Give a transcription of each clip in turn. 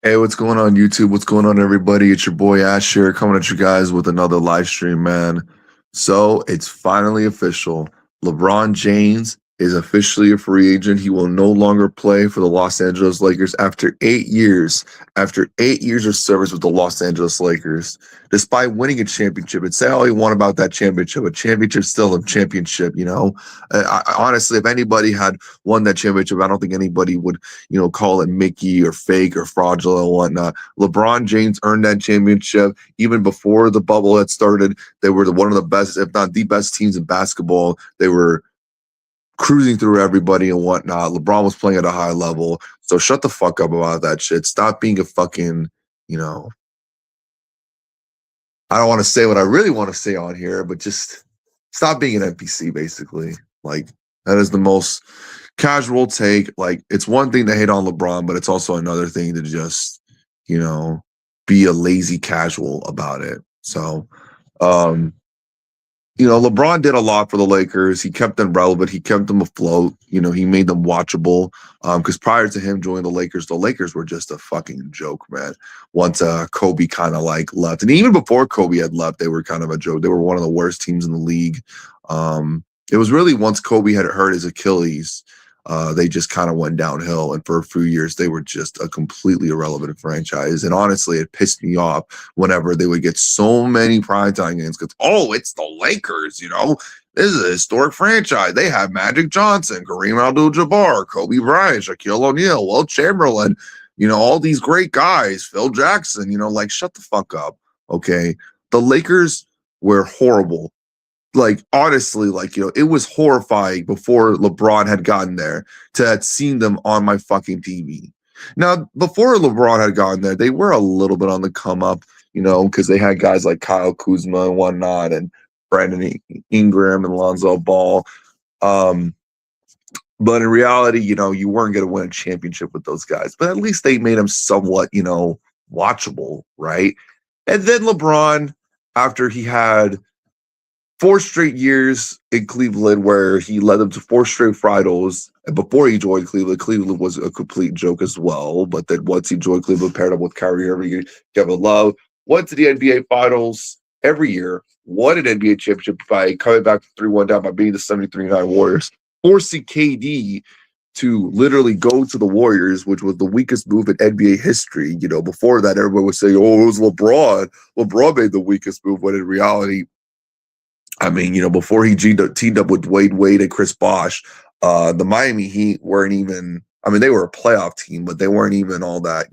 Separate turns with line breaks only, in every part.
Hey, what's going on YouTube? What's going on, everybody? It's your boy Ash here, coming at you guys with another live stream, man. So it's finally official. LeBron James is officially a free agent. He will no longer play for the Los Angeles Lakers after 8 years. After 8 years of service with the Los Angeles Lakers, despite winning a championship, and say all you want about that championship, a championship's still a championship. Honestly, if anybody had won that championship, I don't think anybody would, call it Mickey or fake or fraudulent and whatnot. LeBron James earned that championship even before the bubble had started. They were one of the best, if not the best teams in basketball. They were cruising through everybody and whatnot. LeBron was playing at a high level. So shut the fuck up about that shit. Stop being a fucking, I don't want to say what I really want to say on here, but just stop being an NPC, basically. Like, that is the most casual take. Like, it's one thing to hate on LeBron, but it's also another thing to just, be a lazy casual about it. So, LeBron did a lot for the Lakers. He kept them relevant. He kept them afloat. He made them watchable. Because prior to him joining the Lakers were just a fucking joke, man. Once Kobe kind of left, and even before Kobe had left, they were kind of a joke. They were one of the worst teams in the league. It was really once Kobe had hurt his Achilles, they just kind of went downhill. And for a few years, they were just a completely irrelevant franchise. And honestly, it pissed me off whenever they would get so many primetime games because, it's the Lakers, This is a historic franchise. They have Magic Johnson, Kareem Abdul-Jabbar, Kobe Bryant, Shaquille O'Neal, Wilt Chamberlain, all these great guys, Phil Jackson, shut the fuck up, okay? The Lakers were horrible. Honestly, it was horrifying before LeBron had gotten there to have seen them on my fucking TV. Now, before LeBron had gotten there, they were a little bit on the come up, because they had guys like Kyle Kuzma and whatnot, and Brandon Ingram and Lonzo Ball. But in reality, you weren't going to win a championship with those guys. But at least they made them somewhat, watchable, right? And then LeBron, after he had 4 straight years in Cleveland where he led them to 4 straight finals. And before he joined Cleveland, Cleveland was a complete joke as well. But then once he joined Cleveland, paired up with Kyrie Irving, Kevin Love, went to the NBA Finals every year, won an NBA championship by coming back 3-1 down by beating the 73-9 Warriors, forcing KD to literally go to the Warriors, which was the weakest move in NBA history. Before that, everyone would say, it was LeBron. LeBron made the weakest move, when in reality, before he teamed up with Wade and Chris Bosh, the Miami Heat weren't even, they were a playoff team, but they weren't even all that,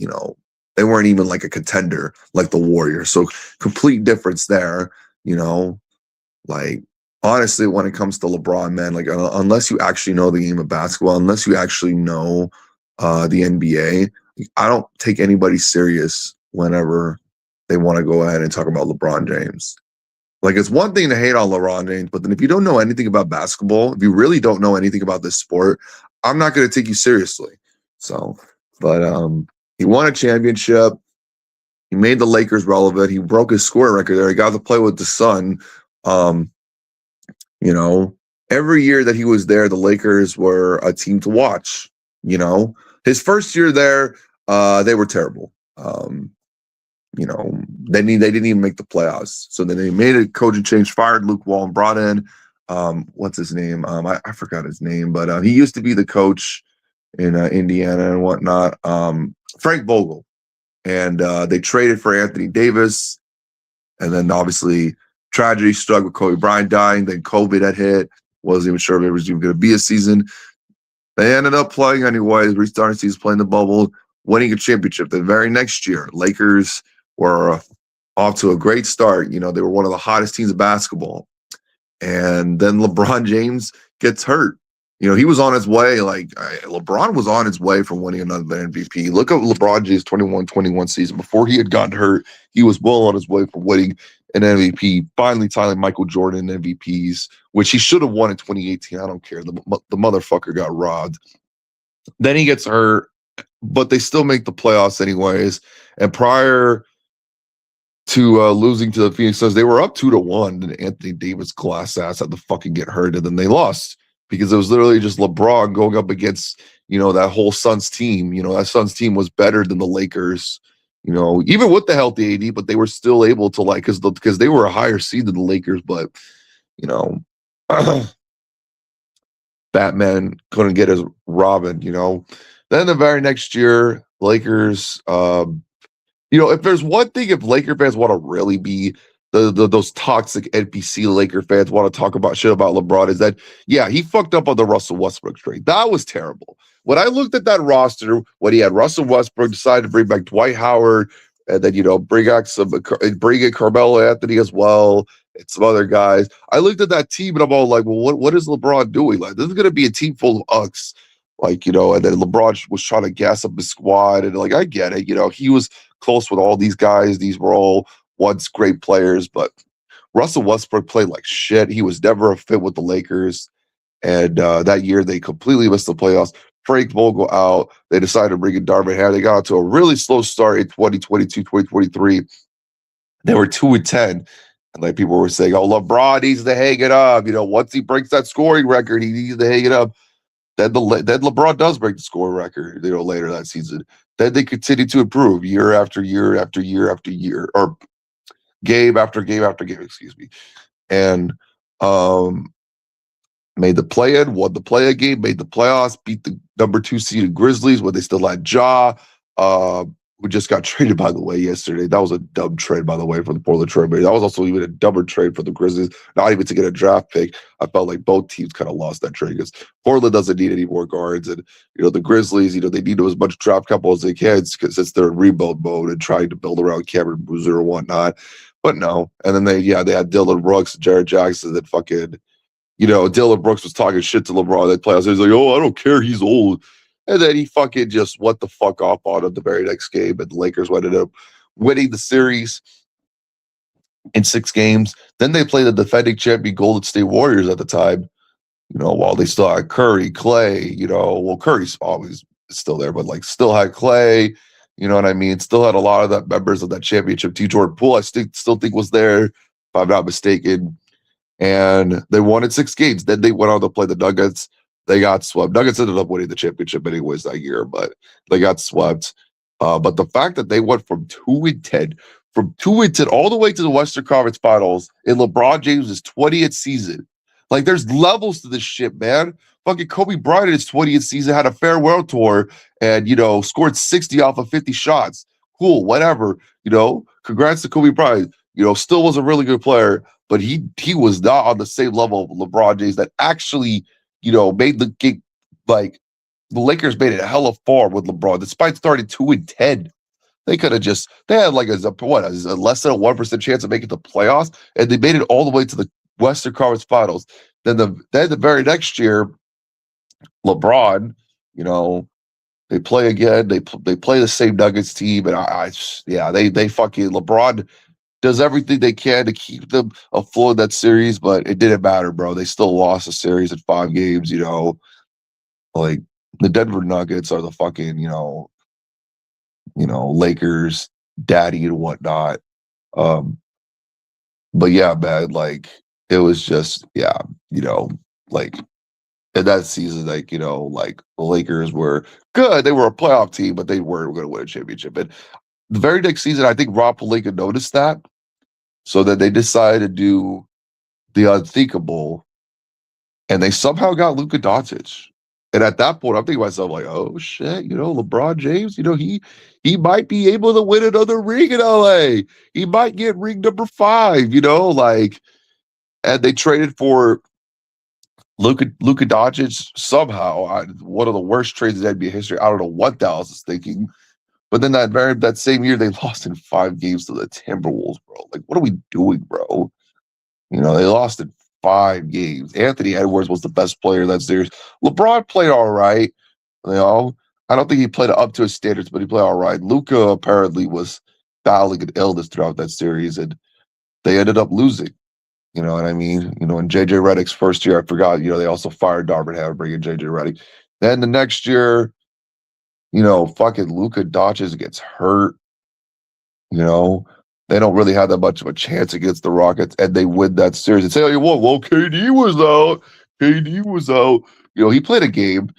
they weren't even like a contender like the Warriors. So complete difference there, honestly, when it comes to LeBron, man, unless you actually know the game of basketball, unless you actually know the NBA, I don't take anybody serious whenever they want to go ahead and talk about LeBron James. It's one thing to hate on LeBron James, but then if you don't know anything about basketball, if you really don't know anything about this sport, I'm not going to take you seriously. So, but he won a championship. He made the Lakers relevant. He broke his scoring record there. He got to play with the Sun. Every year that he was there, the Lakers were a team to watch. His first year there, they were terrible. They didn't even make the playoffs. So then they made a coaching change, fired Luke Walton, brought in, what's his name? I forgot his name, but he used to be the coach in Indiana and whatnot, Frank Vogel. And they traded for Anthony Davis. And then obviously tragedy struck with Kobe Bryant dying. Then COVID had hit. Wasn't even sure if it was even going to be a season. They ended up playing anyways, restarting season, playing the bubble, winning a championship. The very next year, Lakers were off to a great start. They were one of the hottest teams of basketball. And then LeBron James gets hurt. He was on his way. Like LeBron was on his way from winning another MVP. Look at LeBron James' 21-21 season. Before he had gotten hurt, he was well on his way for winning an MVP. Finally, tying Michael Jordan MVPs, which he should have won in 2018. I don't care. The motherfucker got robbed. Then he gets hurt, but they still make the playoffs anyways. And prior to losing to the Phoenix Suns, they were up 2-1, and Anthony Davis glass ass had to fucking get hurt, and then they lost because it was literally just LeBron going up against that whole Suns team. That Suns team was better than the Lakers. Even with the healthy AD, but they were still able to because they were a higher seed than the Lakers, but Batman couldn't get his Robin. Then the very next year, Lakers. If there's one thing, if Laker fans want to really be those toxic NPC Laker fans want to talk about shit about LeBron, is that, yeah, he fucked up on the Russell Westbrook trade. That was terrible. When I looked at that roster, when he had Russell Westbrook, decided to bring back Dwight Howard, and then, bring in Carmelo Anthony as well, and some other guys. I looked at that team and I'm all like, well, what is LeBron doing? Like, this is going to be a team full of ucks. And then LeBron was trying to gas up his squad, and I get it. He was close with all these guys. These were all once great players, but Russell Westbrook played like shit. He was never a fit with the Lakers. And that year they completely missed the playoffs. Frank Vogel out. They decided to bring in Darvin Ham. They got out to a really slow start in 2022, 2023. They were 2-10. And people were saying, oh, LeBron needs to hang it up. Once he breaks that scoring record, he needs to hang it up. Then LeBron does break the scoring record, later that season. Then they continue to improve year after year after year after year, or game after game after game, excuse me. And made the play-in, won the play-in game, made the playoffs, beat the number 2 seeded Grizzlies when they still had Ja, who just got traded, by the way, yesterday. That was a dumb trade, by the way, for the Portland Trailblazers. That was also even a dumber trade for the Grizzlies, not even to get a draft pick. I felt like both teams kind of lost that trade because Portland doesn't need any more guards. And, the Grizzlies, they need as much draft capital as they can since they're in rebuild mode and trying to build around Cameron Boozer and whatnot. But no. And then they had Dylan Brooks and Jared Jackson that fucking, Dylan Brooks was talking shit to LeBron that playoffs. He was like, oh, I don't care. He's old. And then he fucking just what the fuck off on him the very next game. And the Lakers ended up winning the series in 6 games. Then they played the defending champion Golden State Warriors at the time, while they still had Curry, Clay, Curry's always still there, but still had Clay, you know what I mean? Still had a lot of that members of that championship team. Jordan Poole, I still think was there, if I'm not mistaken. And they won in 6 games. Then they went on to play the Nuggets. They got swept. Nuggets ended up winning the championship anyways that year, but they got swept. But the fact that they went from 2-10 all the way to the Western Conference Finals in LeBron James' 20th season. There's levels to this shit, man. Fucking Kobe Bryant in his 20th season had a farewell tour and, scored 60 off of 50 shots. Cool, whatever. Congrats to Kobe Bryant. Still was a really good player, but he was not on the same level of LeBron James that actually, made the game. The Lakers made it a hell of far with LeBron, despite starting 2-10. They could have they had a less than a 1% chance of making the playoffs, and they made it all the way to the Western Conference Finals. Then the very next year, LeBron, they play again. They play the same Nuggets team, and they fucking LeBron does everything they can to keep them afloat in that series, but it didn't matter, bro. They still lost the series in 5 games. The Denver Nuggets are the fucking Lakers daddy and whatnot. But yeah, man, it was just in that season, the Lakers were good. They were a playoff team, but they weren't going to win a championship. And the very next season, I think Rob Pelinka noticed that. So then they decided to do the unthinkable, and they somehow got Luka Doncic. And at that point, I'm thinking to myself, oh shit, LeBron James, he might be able to win another ring in LA. He might get ring number 5, and they traded for Luka Doncic somehow. One of the worst trades in NBA history. I don't know what Dallas is thinking. But then that same year, they lost in 5 games to the Timberwolves, bro. What are we doing, bro? They lost in 5 games. Anthony Edwards was the best player of that series. LeBron played all right. You know, I don't think he played up to his standards, but he played all right. Luka apparently was battling an illness throughout that series, and they ended up losing. You know what I mean? You know, in JJ Redick's first year, I forgot, you know, they also fired Darvin Ham, bringing JJ Redick. Then the next year, you know, fucking Luka Doncic gets hurt. You know, they don't really have that much of a chance against the Rockets, and they win that series. And say, oh, you what? Well, KD was out. KD was out. You know, he played a game,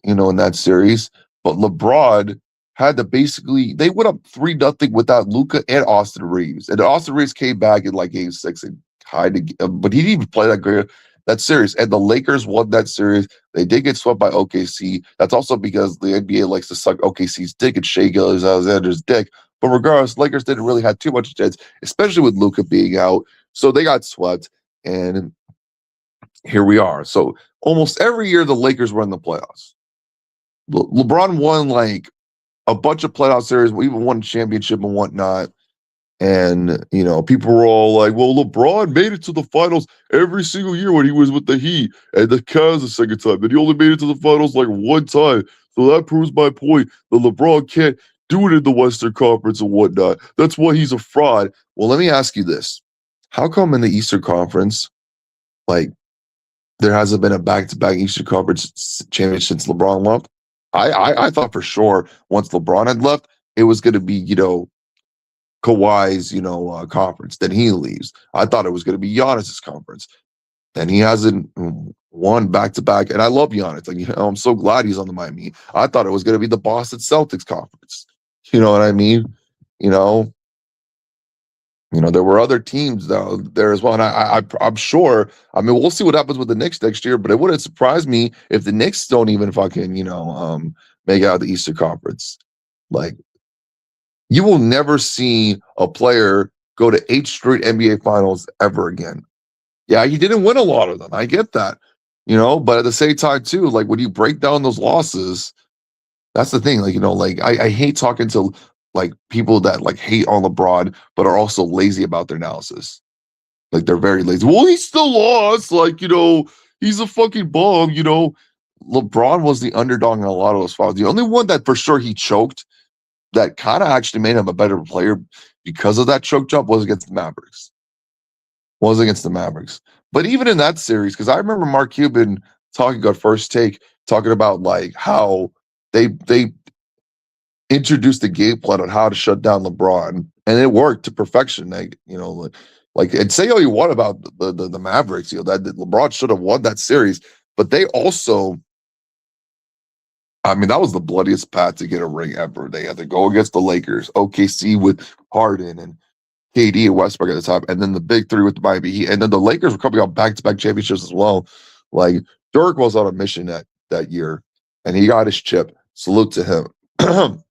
you know, in that series, but LeBron had to basically, they went up 3-0 without Luka and Austin Reeves. And Austin Reeves came back in like game 6 and kind of, but he didn't even play that great that series. And the Lakers won that series. They did get swept by OKC. That's also because the NBA likes to suck OKC's dick and Shea Gilgeous-Alexander's dick. But regardless, Lakers didn't really have too much chance, especially with Luka being out. So they got swept, and here we are. So almost every year the Lakers were in the playoffs. LeBron won like a bunch of playoff series, we even won a championship and whatnot. And, you know, people were all like, well, LeBron made it to the finals every single year when he was with the Heat and the Cavs the second time. But he only made it to the finals like one time. So that proves my point that LeBron can't do it in the Western Conference and whatnot. That's why he's a fraud. Well, let me ask you this. How come in the Eastern Conference, like, there hasn't been a back-to-back Eastern Conference championship since LeBron left? I thought for sure once LeBron had left, it was going to be, you know, Kawhi's, you know, conference. Then he leaves. I thought it was going to be Giannis's conference. Then he hasn't won back-to-back. And I love Giannis. Like, you know, I'm so glad he's on the Miami Heat. I thought it was going to be the Boston Celtics conference. You know what I mean? You know, there were other teams there as well, and I'm sure. I mean, we'll see what happens with the Knicks next year, but it wouldn't surprise me if the Knicks don't even fucking, you know, make out of the Eastern Conference. Like, you will never see a player go to 8 straight NBA Finals ever again. Yeah, he didn't win a lot of them. I get that, you know, but at the same time too, like when you break down those losses, that's the thing. Like, you know, like I hate talking to like people that like hate on LeBron, but are also lazy about their analysis. Like they're very lazy. Well, he still lost. Like, you know, he's a fucking bum. You know, LeBron was the underdog in a lot of those finals. The only one that for sure he choked that kind of actually made him a better player because of that choke job was against the Mavericks. But even in that series, because I remember Mark Cuban talking on First Take, talking about like how they introduced the game plan on how to shut down LeBron, and it worked to perfection. Like, you know, like and say all you want about the Mavericks, you know, that LeBron should have won that series, but they also, I mean, that was the bloodiest path to get a ring ever. They had to go against the Lakers, OKC with Harden and KD and Westbrook at the time, and then the big three with the Miami Heat, and then the Lakers were coming out back-to-back championships as well. Like Dirk was on a mission that year, and he got his chip. Salute to him.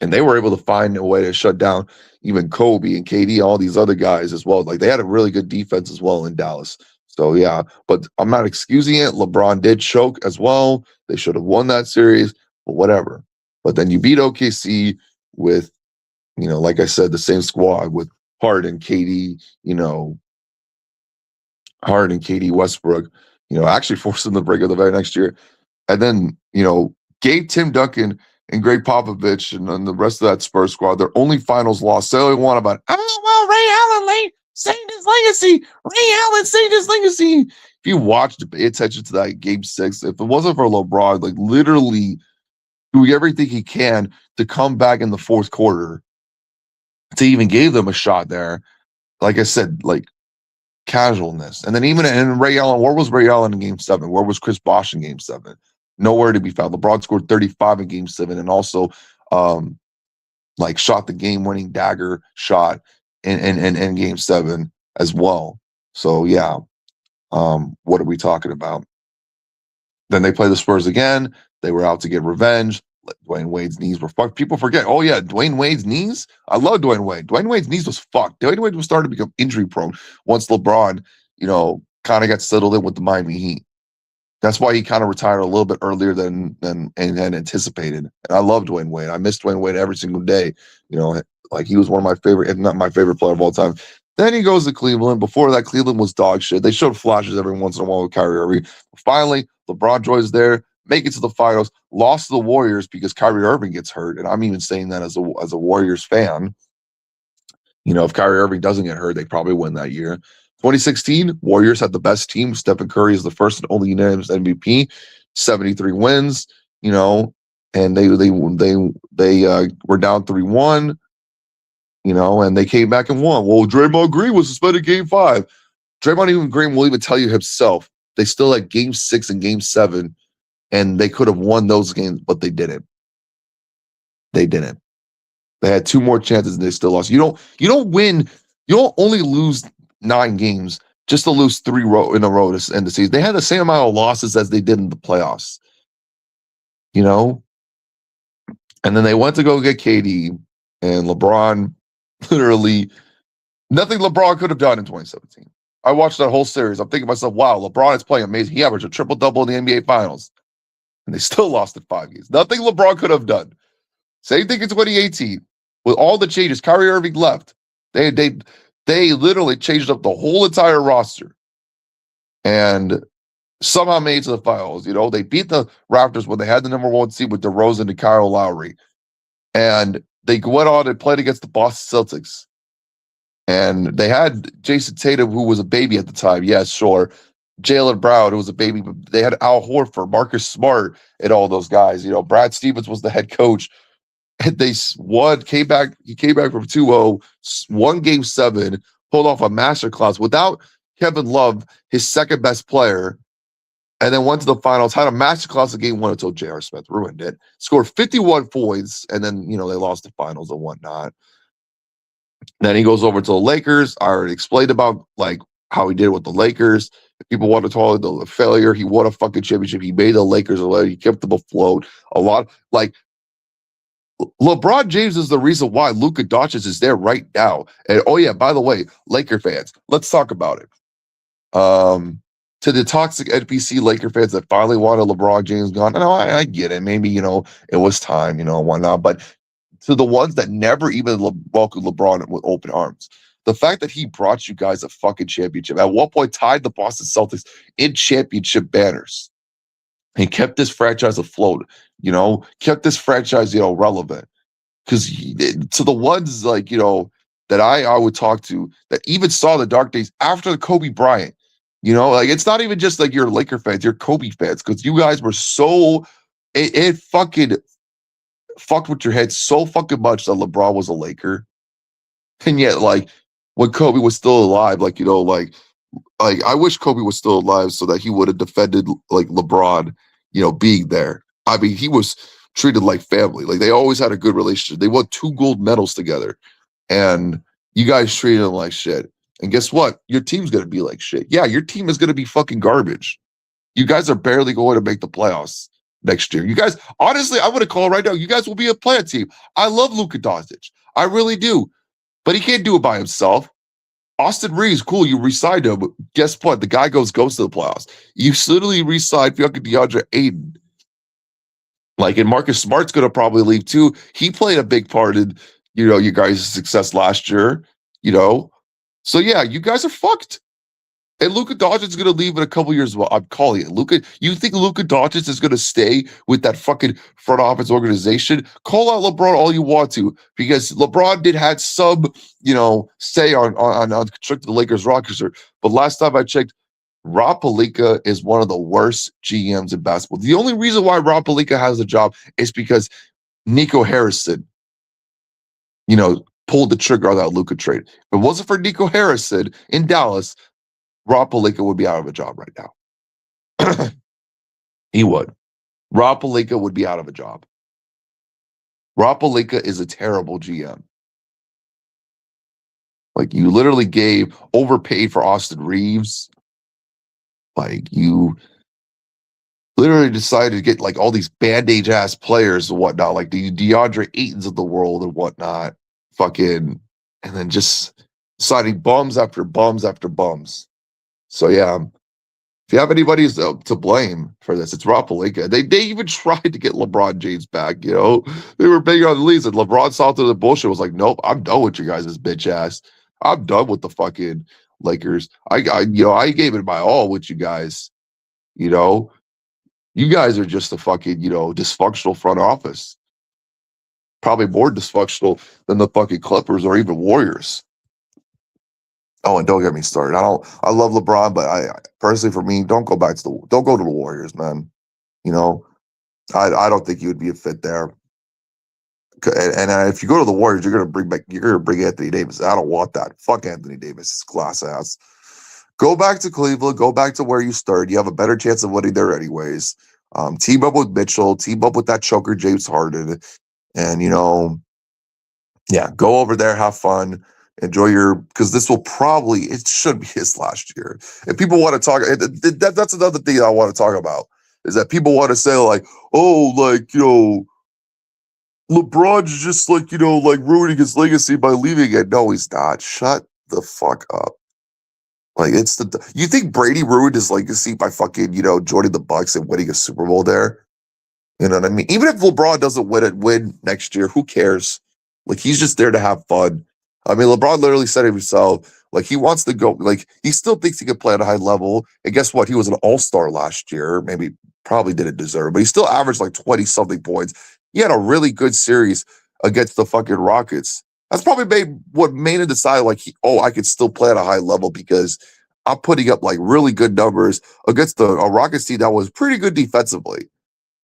And they were able to find a way to shut down even Kobe and KD, all these other guys as well. Like they had a really good defense as well in Dallas. So yeah, but I'm not excusing it. LeBron did choke as well. They should have won that series, but whatever. But then you beat OKC with, you know, like I said, the same squad with Harden, KD, you know, Harden, KD, Westbrook, you know, actually forced them to break up the very next year. And then, you know, gave Tim Duncan and Greg Popovich and then the rest of that Spurs squad their only finals loss. They only won about, oh, well, Ray Allen saved his legacy. Ray Allen saved his legacy. If you watched, pay attention to that game 6, if it wasn't for LeBron, like literally doing everything he can to come back in the fourth quarter to even give them a shot there, like I said, like casualness. And then even in Ray Allen, where was Ray Allen in game 7? Where was Chris Bosh in game 7? Nowhere to be found. LeBron scored 35 in game 7 and also like shot the game-winning dagger shot in game 7 as well. So yeah, what are we talking about? Then they play the Spurs again. They were out to get revenge. Dwayne Wade's knees were fucked. People forget. Oh yeah, Dwayne Wade's knees. I love Dwayne Wade. Dwayne Wade's knees was fucked. Dwayne Wade was starting to become injury prone once LeBron, you know, kind of got settled in with the Miami Heat. That's why he kind of retired a little bit earlier than anticipated. And I love Dwayne Wade. I miss Dwayne Wade every single day. You know, like he was one of my favorite, if not my favorite player of all time. Then he goes to Cleveland. Before that, Cleveland was dog shit. They showed flashes every once in a while with Kyrie Irving. Finally, LeBron joins there, make it to the finals, lost to the Warriors because Kyrie Irving gets hurt. And I'm even saying that as a Warriors fan. If Kyrie Irving doesn't get hurt, they probably win that year. 2016, Warriors had the best team. Stephen Curry is the first and only unanimous MVP, 73 wins. And they were down 3-1. And they came back and won. Well, Draymond Green was suspended Game 5. Draymond Green will even tell you himself they still had Game 6 and Game 7, and they could have won those games, but they didn't. They didn't. They had 2 more chances and they still lost. You don't win. You don't only lose 9 games just to lose 3 in a row to end the season. They had the same amount of losses as they did in the playoffs. And then they went to go get KD, and LeBron literally nothing LeBron could have done in 2017. I watched that whole series. I'm thinking to myself, wow, LeBron is playing amazing. He averaged a triple-double in the NBA Finals, and they still lost in 5 games. Nothing LeBron could have done. Same thing in 2018. With all the changes, Kyrie Irving left. They literally changed up the whole entire roster and somehow made it to the finals. They beat the Raptors when they had the number 1 seed with DeRozan and Kyle Lowry. And they went on and played against the Boston Celtics. And they had Jason Tatum, who was a baby at the time. Yeah, sure. Jaylen Brown, who was a baby. But they had Al Horford, Marcus Smart, and all those guys. Brad Stevens was the head coach. And they won, came back. He came back from 2-0, won Game 7, pulled off a masterclass without Kevin Love, his second best player, and then went to the finals, had a masterclass in Game 1 until J.R. Smith ruined it, scored 51 points, and then, they lost the finals and whatnot. Then he goes over to the Lakers. I already explained about, how he did with the Lakers. If people want to call it the failure, he won a fucking championship. He made the Lakers he kept them afloat. LeBron James is the reason why Luka Doncic is there right now. And oh yeah, by the way, Laker fans, let's talk about it. To the toxic NPC Laker fans that finally wanted LeBron James gone, I get it. Maybe it was time, whatnot. But to the ones that never even welcomed LeBron with open arms, the fact that he brought you guys a fucking championship, at one point tied the Boston Celtics in championship banners. He kept this franchise afloat, kept this franchise, relevant. Because to the ones that I would talk to that even saw the dark days after the Kobe Bryant, it's not even just you're Laker fans, you're Kobe fans, because you guys were so it fucking fucked with your head so fucking much that LeBron was a Laker. And yet, when Kobe was still alive, I wish Kobe was still alive so that he would have defended LeBron, being there. I mean, he was treated like family. They always had a good relationship. They won 2 gold medals together, and you guys treated him like shit. And guess what? Your team's gonna be like shit. Yeah, your team is gonna be fucking garbage. You guys are barely going to make the playoffs next year. You guys, honestly, I'm gonna call right now. You guys will be a playoff team. I love Luka Doncic. I really do, but he can't do it by himself. Austin Reeves, cool, you re-signed him. Guess what? The guy goes to the playoffs. You literally re-signed fucking DeAndre Ayton. And Marcus Smart's going to probably leave too. He played a big part in, you guys' success last year, So yeah, you guys are fucked. And Luka Doncic is going to leave in a couple years. Well, I'm calling it. You think Luka Doncic is going to stay with that fucking front office organization? Call out LeBron all you want to, because LeBron had some, say on constructing the Lakers roster. But last time I checked, Rob Pelinka is one of the worst GMs in basketball. The only reason why Rob Pelinka has a job is because Nico Harrison, pulled the trigger on that Luka trade. If it wasn't for Nico Harrison in Dallas, Rob Pelinka would be out of a job right now. He would. Rob Pelinka would be out of a job. Rob Pelinka is a terrible GM. You literally overpaid for Austin Reeves. You literally decided to get all these band-aid ass players and whatnot, like the DeAndre Aytons of the world and whatnot. And then just signing bums after bums after bums. So yeah, if you have anybody to blame for this, it's Rob Pelinka. They even tried to get LeBron James back. They were big on the leagues, and LeBron saw through the bullshit. Was like, nope, I'm done with you guys, this bitch ass. I'm done with the fucking Lakers. I gave it my all with you guys. You know, you guys are just a fucking, dysfunctional front office. Probably more dysfunctional than the fucking Clippers or even Warriors. Oh, and don't get me started. I love LeBron, but I personally, for me, don't go to the Warriors, man. You know, I don't think you would be a fit there. And if you go to the Warriors, you're gonna bring Anthony Davis. I don't want that. Fuck Anthony Davis, his glass ass. Go back to Cleveland. Go back to where you started. You have a better chance of winning there, anyways. Team up with Mitchell. Team up with that choker James Harden, and yeah, go over there, have fun, enjoy because this will probably it should be his last year. If people want to talk, that's another thing I want to talk about is that people want to say like, oh, like LeBron's just like, like ruining his legacy by leaving it. No, he's not. Shut the fuck up. Like you think Brady ruined his legacy by fucking, joining the Bucks and winning a Super Bowl there? You know what I mean? Even if LeBron doesn't win next year, who cares? Like he's just there to have fun. I mean, LeBron literally said it himself. Like he wants to go. Like he still thinks he can play at a high level. And guess what? He was an All-Star last year. Maybe probably didn't deserve it, but he still averaged like 20 something points. He had a really good series against the fucking Rockets. That's probably what made him decide like, I could still play at a high level because I'm putting up like really good numbers against a Rockets team that was pretty good defensively.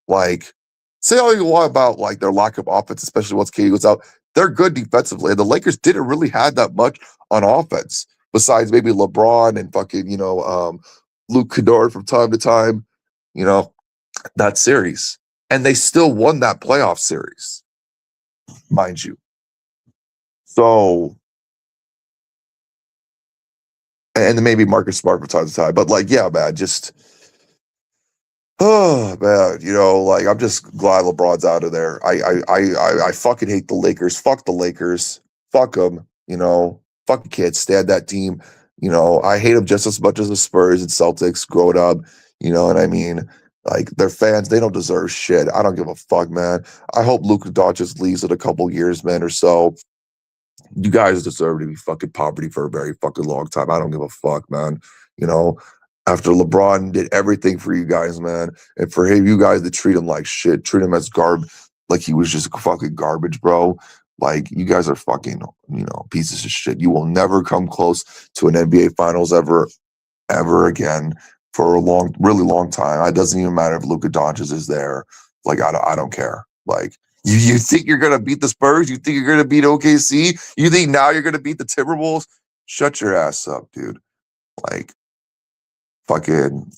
Like, say all you want about like their lack of offense, especially once KD goes out. They're good defensively. And the Lakers didn't really have that much on offense, besides maybe LeBron and fucking, Luke Kennard from time to time, you know, that series. And they still won that playoff series, mind you. So, and then maybe Marcus Smart from time to time. But like, yeah, man, just oh man, like I'm just glad LeBron's out of there. I fucking hate the Lakers. Fuck the Lakers. Fuck them. Fucking can't stand that team. I hate them just as much as the Spurs and Celtics growing up. You know what I mean? Like their fans, they don't deserve shit. I don't give a fuck, man. I hope Luka Doncic leaves in a couple years, man, or so. You guys deserve to be fucking poverty for a very fucking long time. I don't give a fuck, man. You know, after LeBron did everything for you guys, man, and for you guys to treat him like shit, treat him as like he was just fucking garbage, bro. Like you guys are fucking, pieces of shit. You will never come close to an NBA Finals ever again for a really long time. It doesn't even matter if Luka Doncic is there. Like I don't care. Like you think you're gonna beat the Spurs? You think you're gonna beat OKC? You think now you're gonna beat the Timberwolves? Shut your ass up, dude. Like fucking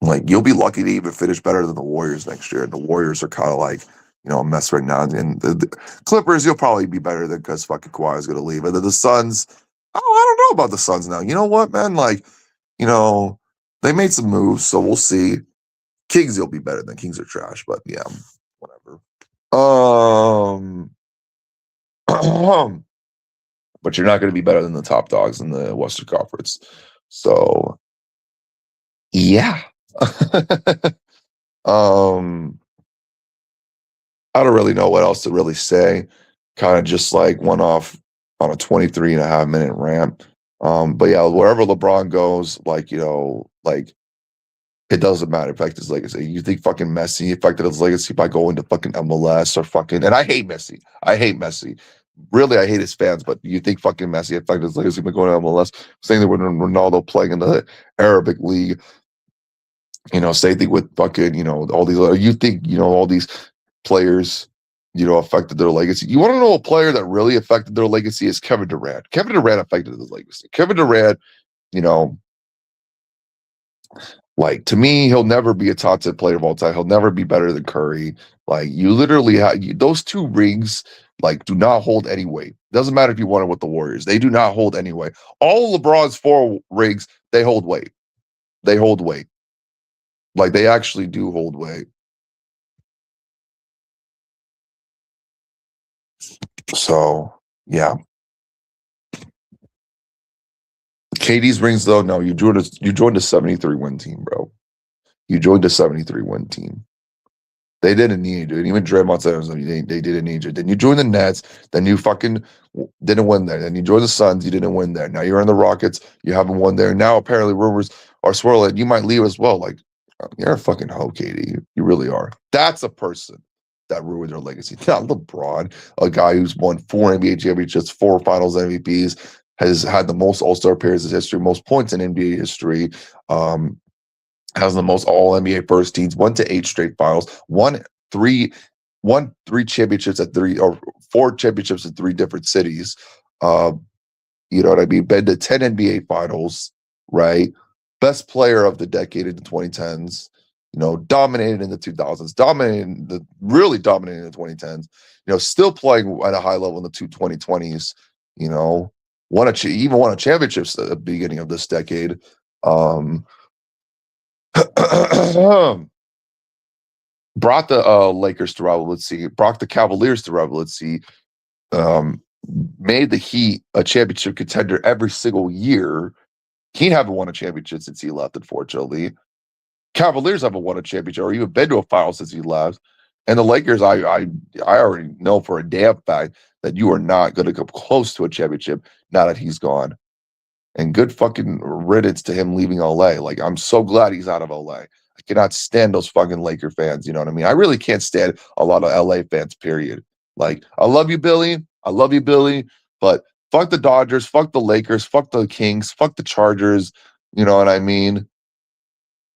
like you'll be lucky to even finish better than the Warriors next year. And the Warriors are kind of like, a mess right now. And the Clippers, you'll probably be better than because fucking Kawhi is gonna leave. And then the Suns, I don't know about the Suns now. You know what, man? Like, they made some moves, so we'll see. Kings, you'll be better than Kings are trash, but yeah, whatever. But you're not going to be better than the top dogs in the Western Conference. So, yeah. I don't really know what else to really say. Kind of just like went off on a 23 and a half minute rant. But yeah, wherever LeBron goes, like, like it doesn't matter affect his legacy. You think fucking Messi affected his legacy by going to fucking MLS or fucking, and I hate Messi. I hate Messi. Really, I hate his fans, but you think fucking Messi affected his legacy by going to MLS? Saying that when Ronaldo playing in the Arabic League, same thing with fucking, all these other, you think, all these players, affected their legacy. You want to know a player that really affected their legacy is Kevin Durant. Kevin Durant affected his legacy. Kevin Durant, like to me, he'll never be a top 10 player of all time. He'll never be better than Curry. Like you literally have those two rings, like do not hold any weight. Doesn't matter if you won it with the Warriors. They do not hold any weight. All LeBron's 4 rings, they hold weight. They hold weight. Like they actually do hold weight. So yeah. KD's rings though, no, you joined a 73 win team, bro. You joined a 73 win team. They didn't need you, dude. Even Draymond said they didn't need you. Then you joined the Nets. Then you fucking didn't win there. Then you joined the Suns. You didn't win there. Now you're in the Rockets. You haven't won there. Now apparently rumors are swirling. You might leave as well. Like you're a fucking hoe, Katie. You really are. That's a person that ruined their legacy. Not LeBron, a guy who's won 4 NBA championships, 4 Finals MVPs, has had the most All-Star appearances in history, most points in NBA history. Has the most All NBA first teams, went to 8 straight finals, three won 3 championships at 4 championships in 3 different cities. Uh, you know what I mean? Been to 10 NBA finals, right? Best player of the decade in the 2010s. You know, dominated in the 2000s, really dominated in the 2010s. You know, still playing at a high level in the 2020s. You know, even won a championships at the beginning of this decade. Brought the Lakers to relevancy, brought the Cavaliers to relevancy, um, made the Heat a championship contender every single year. He haven't won a championship since he left, unfortunately. Cavaliers haven't won a championship or even been to a final since he left. And the Lakers, I already know for a damn fact that you are not going to come close to a championship now that he's gone. And good fucking riddance to him leaving LA. Like, I'm so glad he's out of LA. I cannot stand those fucking Laker fans. You know what I mean? I really can't stand a lot of LA fans, period. Like, I love you, Billy. I love you, Billy. But fuck the Dodgers, fuck the Lakers, fuck the Kings, fuck the Chargers. You know what I mean?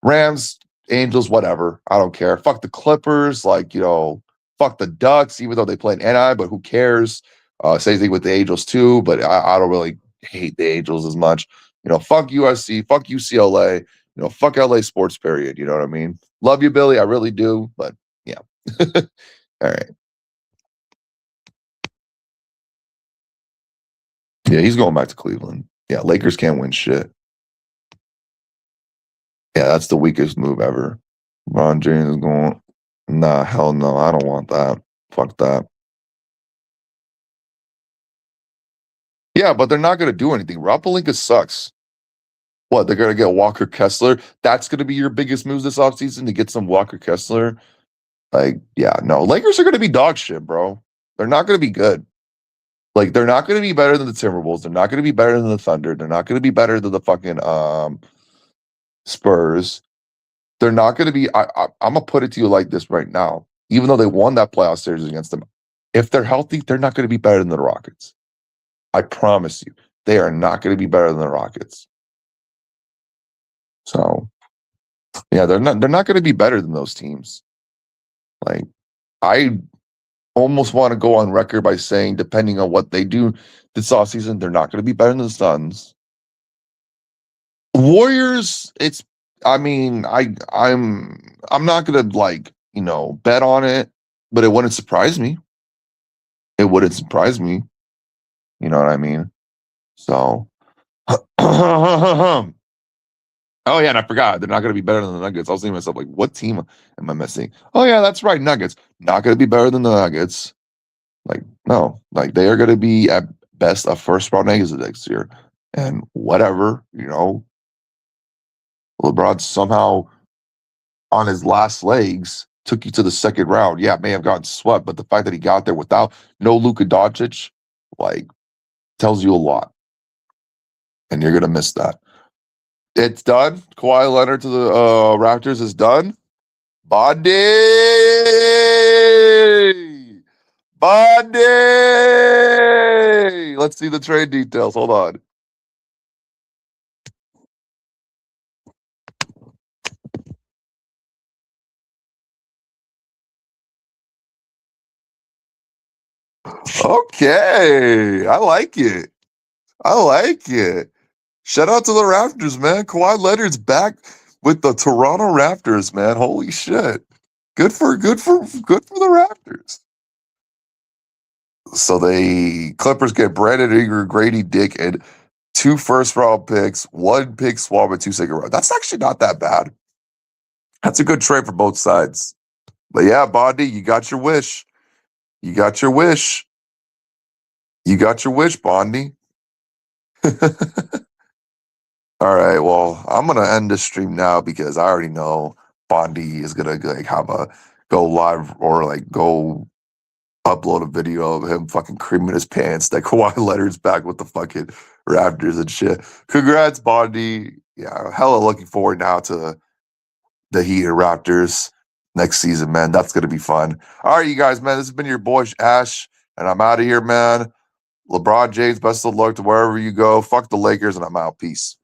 Rams, Angels, whatever. I don't care. Fuck the Clippers. Like, you know, fuck the Ducks, even though they play in Anaheim, but who cares? Same thing with the Angels, too. But I don't really hate the Angels as much. You know, fuck USC, fuck UCLA, you know, fuck LA sports, period. You know what I mean? Love you, Billy. I really do. But yeah. All right. Yeah, he's going back to Cleveland. Yeah, Lakers can't win shit. Yeah, that's the weakest move ever. LeBron James is going, nah, hell no. I don't want that. Fuck that. Yeah, but they're not going to do anything. Rob Pelinka sucks. What, they're going to get Walker Kessler? That's going to be your biggest moves this offseason to get some Walker Kessler? Like, yeah, no. Lakers are going to be dog shit, bro. They're not going to be good. Like, they're not going to be better than the Timberwolves. They're not going to be better than the Thunder. They're not going to be better than the fucking Spurs. They're not going to be. I'm going to put it to you like this right now. Even though they won that playoff series against them, if they're healthy, they're not going to be better than the Rockets. I promise you. They are not going to be better than the Rockets. So, yeah, they're not going to be better than those teams. Like, I almost want to go on record by saying, depending on what they do this offseason, they're not going to be better than the Suns. Warriors, I'm not gonna bet on it, but it wouldn't surprise me. It wouldn't surprise me. You know what I mean? So oh yeah, and I forgot they're not gonna be better than the Nuggets. I was thinking to myself, like, what team am I missing? Oh yeah, that's right, Nuggets. Not gonna be better than the Nuggets. Like, no, like they are gonna be at best a first round exit next year. And whatever, you know, LeBron somehow on his last legs took you to the second round. Yeah, it may have gotten swept, but the fact that he got there without no Luka Doncic, like, tells you a lot. And you're gonna miss that. It's done. Kawhi Leonard to the Raptors is done. Bondi! Bondi! Let's see the trade details. Hold on. Okay. I like it. I like it. Shout out to the Raptors, man. Kawhi Leonard's back with the Toronto Raptors, man. Holy shit. Good for the Raptors. So the Clippers get Brandon Ingram, Grady Dick, and 2 first-round picks, 1 pick swap, and 2 second round. That's actually not that bad. That's a good trade for both sides. But yeah, Bondi, you got your wish. You got your wish. You got your wish, Bondi. All right, well, I'm gonna end this stream now because I already know Bondi is gonna have a go live or like go upload a video of him fucking creaming his pants that Kawhi Leonard's back with the fucking Raptors and shit. Congrats, Bondi. Yeah, hella looking forward now to the Heat and Raptors next season, man. That's gonna be fun. All right, you guys, man. This has been your boy Ash, and I'm out of here, man. LeBron James, best of luck to wherever you go. Fuck the Lakers, and I'm out. Peace.